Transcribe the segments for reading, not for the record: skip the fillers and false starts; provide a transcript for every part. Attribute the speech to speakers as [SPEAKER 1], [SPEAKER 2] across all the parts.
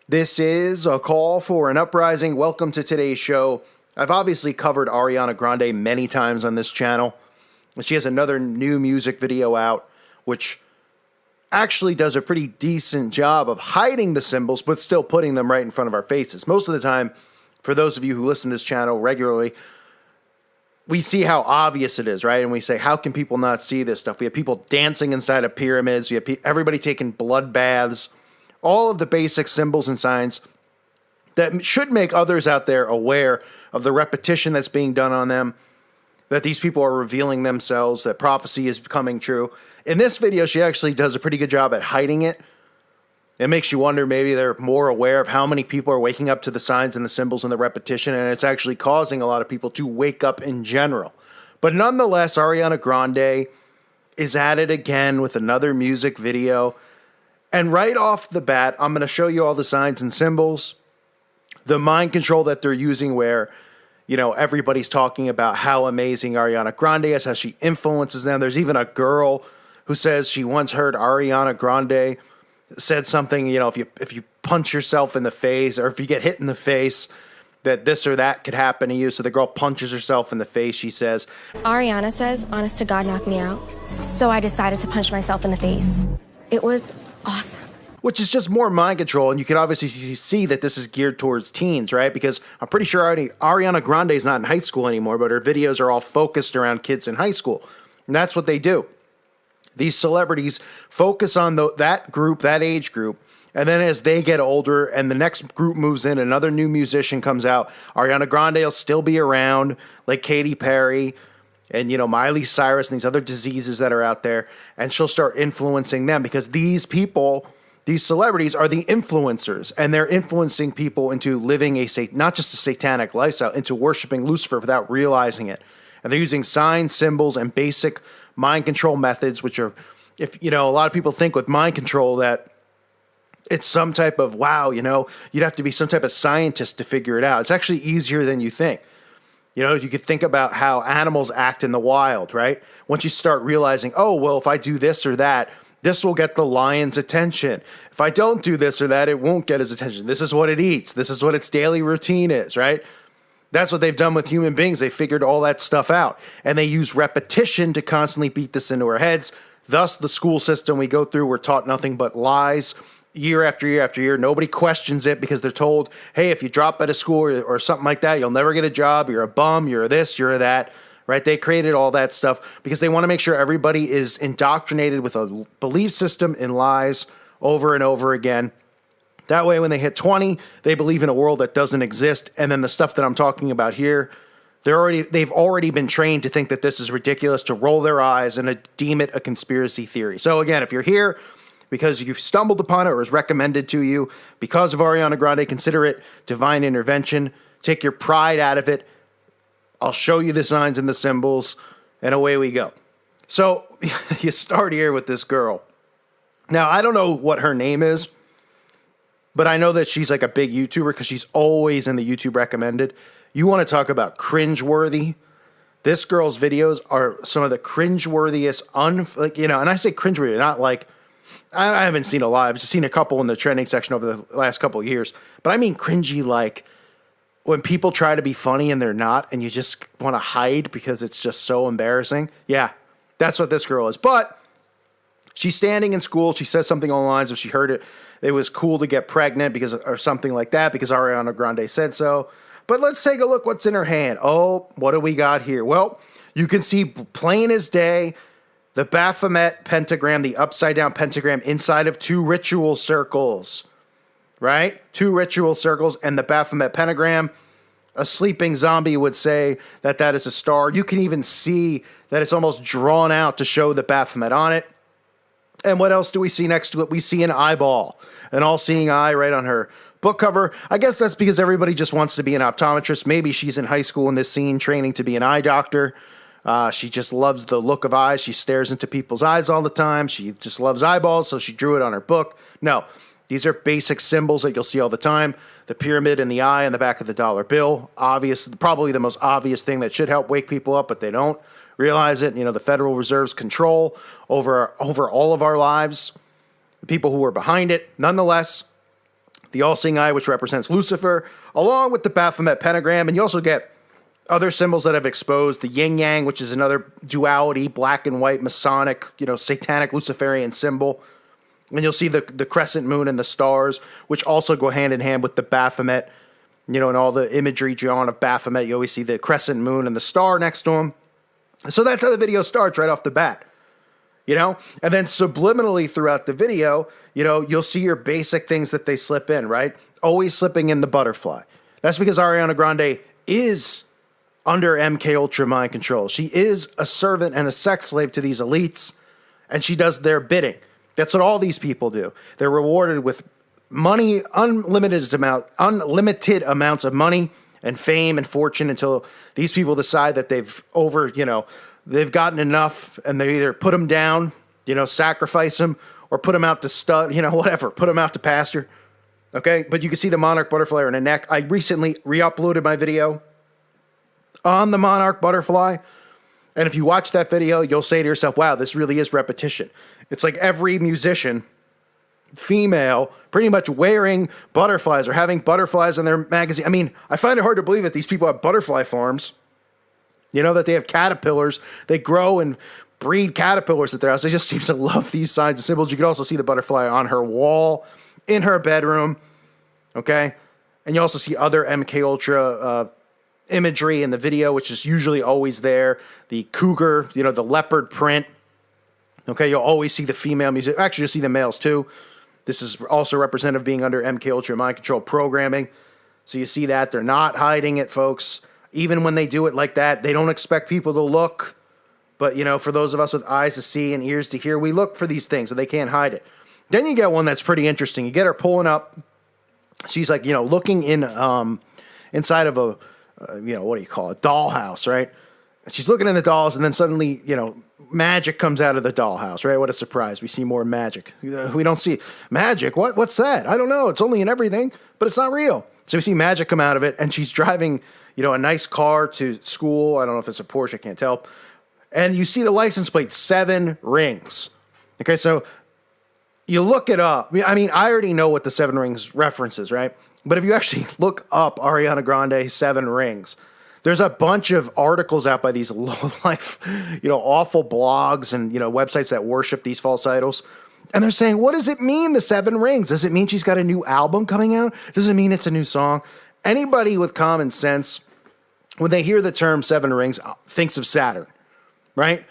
[SPEAKER 1] This is a call for an uprising. Welcome to today's show. I've obviously covered Ariana Grande many times on this channel. She has another new music video out, which actually does a pretty decent job of hiding the symbols, but still putting them right in front of our faces. Most of the time, for those of you who listen to this channel regularly, we see how obvious it is, right? And we say, how can people not see this stuff? We have people dancing inside of pyramids. We have everybody taking blood baths. All of the basic symbols and signs that should make others out there aware of the repetition that's being done on them, that these people are revealing themselves, that prophecy is becoming true. In this video, she actually does a pretty good job at hiding it. It makes you wonder, maybe they're more aware of how many people are waking up to the signs and the symbols and the repetition, and it's actually causing a lot of people to wake up in general. But nonetheless, Ariana Grande is at it again with another music video. And right off the bat, I'm going to show you all the signs and symbols, the mind control that they're using where, you know, everybody's talking about how amazing Ariana Grande is, how she influences them. There's even a girl who says she once heard Ariana Grande said something, you know, if you punch yourself in the face or if you get hit in the face, that this or that could happen to you. So the girl punches herself in the face, she says.
[SPEAKER 2] Ariana says, honest to God, knocked me out. So I decided to punch myself in the face. It was awesome.
[SPEAKER 1] Which is just more mind control, and you can obviously see that this is geared towards teens, right? Because I'm pretty sure Ariana Grande is not in high school anymore, but her videos are all focused around kids in high school. And that's what they do. These celebrities focus on that group, that age group, and then as they get older and the next group moves in, another new musician comes out, Ariana Grande will still be around, like Katy Perry and, you know, Miley Cyrus and these other diseases that are out there, and she'll start influencing them because these people, these celebrities are the influencers, and they're influencing people into living not just a satanic lifestyle, into worshiping Lucifer without realizing it. And they're using signs, symbols, and basic mind control methods, which are, if you know, a lot of people think with mind control that it's some type of, wow, you know, you'd have to be some type of scientist to figure it out. It's actually easier than you think. You know, you could think about how animals act in the wild, right? Once you start realizing, oh, well, if I do this or that, this will get the lion's attention. If I don't do this or that, it won't get his attention. This is what it eats. This is what its daily routine is, right? That's what they've done with human beings. They figured all that stuff out. And they use repetition to constantly beat this into our heads. Thus, the school system we go through, we're taught nothing but lies year after year after year. Nobody questions it because they're told, hey, if you drop out of school or something like that, you'll never get a job. You're a bum. You're this, you're that. Right? They created all that stuff because they want to make sure everybody is indoctrinated with a belief system in lies over and over again. That way, when they hit 20, they believe in a world that doesn't exist. And then the stuff that I'm talking about here, they've already been trained to think that this is ridiculous, to roll their eyes and to deem it a conspiracy theory. So again, if you're here because you've stumbled upon it or is recommended to you because of Ariana Grande, consider it divine intervention. Take your pride out of it. I'll show you the signs and the symbols, and away we go. So you start here with this girl. Now, I don't know what her name is, but I know that she's like a big YouTuber because she's always in the YouTube recommended. You want to talk about cringeworthy? This girl's videos are some of the cringeworthiest, and I say cringeworthy, not like, I haven't seen a lot. I've just seen a couple in the trending section over the last couple of years, but I mean cringy like when people try to be funny and they're not, and you just want to hide because it's just so embarrassing. Yeah, that's what this girl is. But she's standing in school. She says something along the lines of she heard it was cool to get pregnant or something like that because Ariana Grande said so. But let's take a look what's in her hand. Oh, what do we got here? Well, you can see plain as day the Baphomet pentagram, the upside down pentagram inside of two ritual circles, right? Two ritual circles and the Baphomet pentagram. A sleeping zombie would say that that is a star. You can even see that it's almost drawn out to show the Baphomet on it. And what else do we see next to it? We see an eyeball, an all-seeing eye right on her book cover. I guess that's because everybody just wants to be an optometrist. Maybe she's in high school in this scene training to be an eye doctor. She just loves the look of eyes. She stares into people's eyes all the time. She just loves eyeballs, so she drew it on her book. No, these are basic symbols that you'll see all the time. The pyramid and the eye on the back of the dollar bill. Obvious, probably the most obvious thing that should help wake people up, but they don't realize it. You know, the Federal Reserve's control over all of our lives, the people who are behind it. Nonetheless, the all-seeing eye, which represents Lucifer, along with the Baphomet pentagram. And you also get other symbols that have exposed the yin yang, which is another duality, black and white, Masonic, satanic Luciferian symbol. And you'll see the crescent moon and the stars, which also go hand in hand with the Baphomet, and all the imagery drawn of Baphomet. You always see the crescent moon and the star next to him. So that's how the video starts right off the bat, and then subliminally throughout the video, you'll see your basic things that they slip in, right? Always slipping in the butterfly. That's because Ariana Grande is under MK Ultra mind control. She is a servant and a sex slave to these elites, and she does their bidding. That's what all these people do. They're rewarded with money, unlimited amounts of money and fame and fortune until these people decide that they've they've gotten enough, and they either put them down, sacrifice them, or put them out to put them out to pasture. Okay, but you can see the monarch butterfly on her neck. I recently re-uploaded my video on the monarch butterfly, and if you watch that video, you'll say to yourself, wow, this really is repetition. It's like every musician, female, pretty much wearing butterflies or having butterflies in their magazine. I mean, I find it hard to believe that these people have butterfly farms, that they have caterpillars. They grow and breed caterpillars at their house. They just seem to love these signs and symbols. You can also see the butterfly on her wall in her bedroom, okay? And you also see other MK Ultra imagery in the video, which is usually always there. The cougar, the leopard print. Okay, you'll always see the female music. Actually, you'll see the males too. This is also representative being under MK Ultra mind control programming. So you see that. They're not hiding it, folks. Even when they do it like that, they don't expect people to look. But, for those of us with eyes to see and ears to hear, we look for these things, and they can't hide it. Then you get one that's pretty interesting. You get her pulling up. She's like, looking in inside of a, what do you call it, dollhouse, right? And she's looking in the dolls, and then suddenly, magic comes out of the dollhouse, right? What a surprise. We see more magic. We don't see magic. What's that? I don't know. It's only in everything, but it's not real. So we see magic come out of it, and she's driving, a nice car to school. I don't know if it's a Porsche. I can't tell. And you see the license plate, 7 rings. Okay, so you look it up. I mean, I already know what the 7 rings references, right? But if you actually look up Ariana Grande 7 rings, there's a bunch of articles out by these low-life, awful blogs and, websites that worship these false idols. And they're saying, what does it mean, the 7 rings? Does it mean she's got a new album coming out? Does it mean it's a new song? Anybody with common sense, when they hear the term 7 rings, thinks of Saturn, right?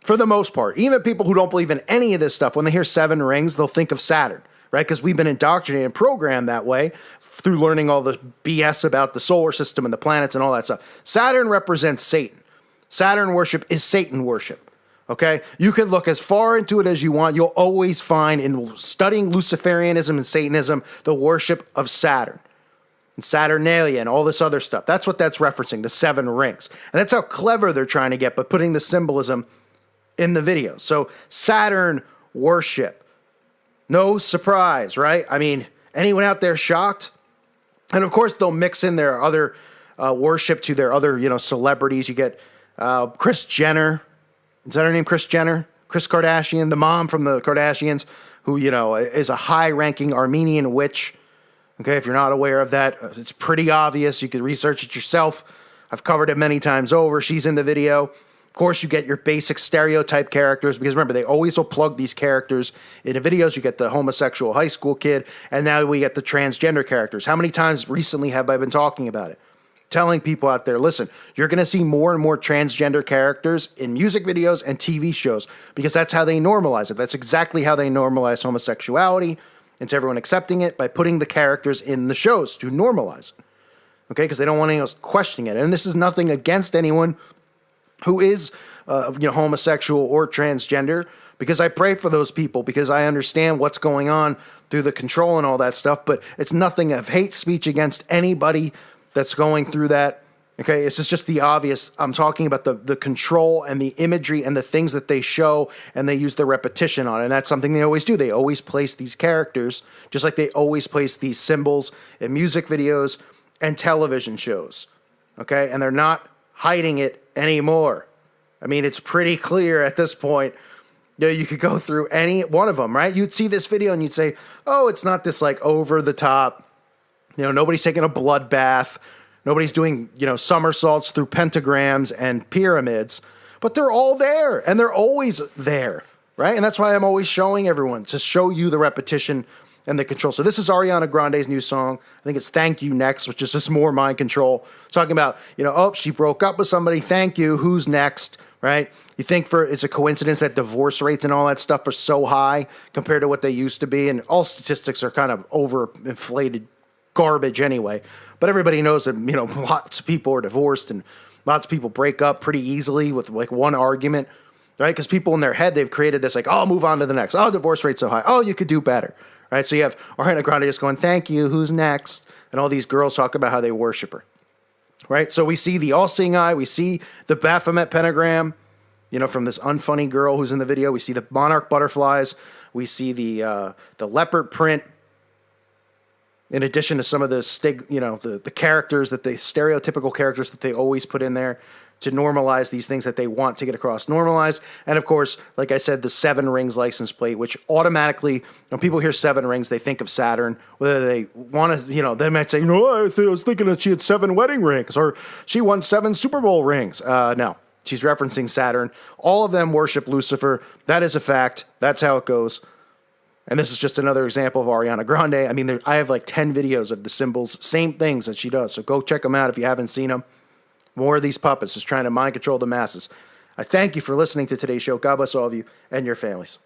[SPEAKER 1] For the most part. Even people who don't believe in any of this stuff, when they hear 7 rings, they'll think of Saturn, right? Because we've been indoctrinated and programmed that way through learning all the BS about the solar system and the planets and all that stuff. Saturn represents Satan. Saturn worship is Satan worship, okay? You can look as far into it as you want. You'll always find in studying Luciferianism and Satanism the worship of Saturn and Saturnalia and all this other stuff. That's what that's referencing, the 7 rings. And that's how clever they're trying to get, but putting the symbolism in the video. So Saturn worship. No surprise, right? I mean, anyone out there shocked? And of course, they'll mix in their other worship to their other, celebrities. You get Kris Jenner. Is that her name, Kris Jenner? Kris Kardashian, the mom from the Kardashians, who, is a high-ranking Armenian witch. Okay, if you're not aware of that, it's pretty obvious. You can research it yourself. I've covered it many times over. She's in the video. Of course, you get your basic stereotype characters, because remember, they always will plug these characters into videos. You get the homosexual high school kid, and now we get the transgender characters. How many times recently have I been talking about it? Telling people out there, listen, you're going to see more and more transgender characters in music videos and TV shows, because that's how they normalize it. That's exactly how they normalize homosexuality, into everyone accepting it by putting the characters in the shows to normalize it. Okay, because they don't want anyone else questioning it. And this is nothing against anyone who is, homosexual or transgender, because I pray for those people, because I understand what's going on through the control and all that stuff, but it's nothing of hate speech against anybody that's going through that. Okay, it's just the obvious. I'm talking about the control and the imagery and the things that they show, and they use the repetition on it. And that's something they always do. They always place these characters, just like they always place these symbols in music videos and television shows. Okay, and they're not hiding it anymore. I mean, it's pretty clear at this point You know, you could go through any one of them, right? You'd see this video and you'd say, oh, it's not this like over the top, you know, nobody's taking a bloodbath. Nobody's doing, you know, somersaults through pentagrams and pyramids, but they're all there and they're always there, right? And that's why I'm always showing everyone, to show you the repetition and the control. So this is Ariana Grande's new song. I think it's Thank You Next, which is just more mind control. Talking about, you know, oh, she broke up with somebody. Thank you. Who's next, right? You think it's a coincidence that divorce rates and all that stuff are so high compared to what they used to be. And all statistics are kind of overinflated garbage anyway. But everybody knows that, you know, lots of people are divorced and lots of people break up pretty easily with like one argument, right? Because people in their head, they've created this like, oh, move on to the next. Oh, divorce rate's so high. Oh, you could do better, right? So you have Ariana Grande just going, thank you, who's next? And all these girls talk about how they worship her, right? So we see the all-seeing eye. We see the Baphomet pentagram, you know, from this unfunny girl who's in the video. We see the monarch butterflies. We see the leopard print. In addition to some of the the characters that they stereotypical characters that they always put in there to normalize these things that they want to get across. Normalize. And of course, like I said, the 7 rings license plate, which automatically, when people hear 7 rings, they think of Saturn. Whether they want to, you know, they might say, you know, I was thinking that she had 7 wedding rings or she won 7 Super Bowl rings. No. She's referencing Saturn. All of them worship Lucifer. That is a fact. That's how it goes. And this is just another example of Ariana Grande. I mean, I have like 10 videos of the symbols, same things that she does. So go check them out if you haven't seen them. More of these puppets just trying to mind control the masses. I thank you for listening to today's show. God bless all of you and your families.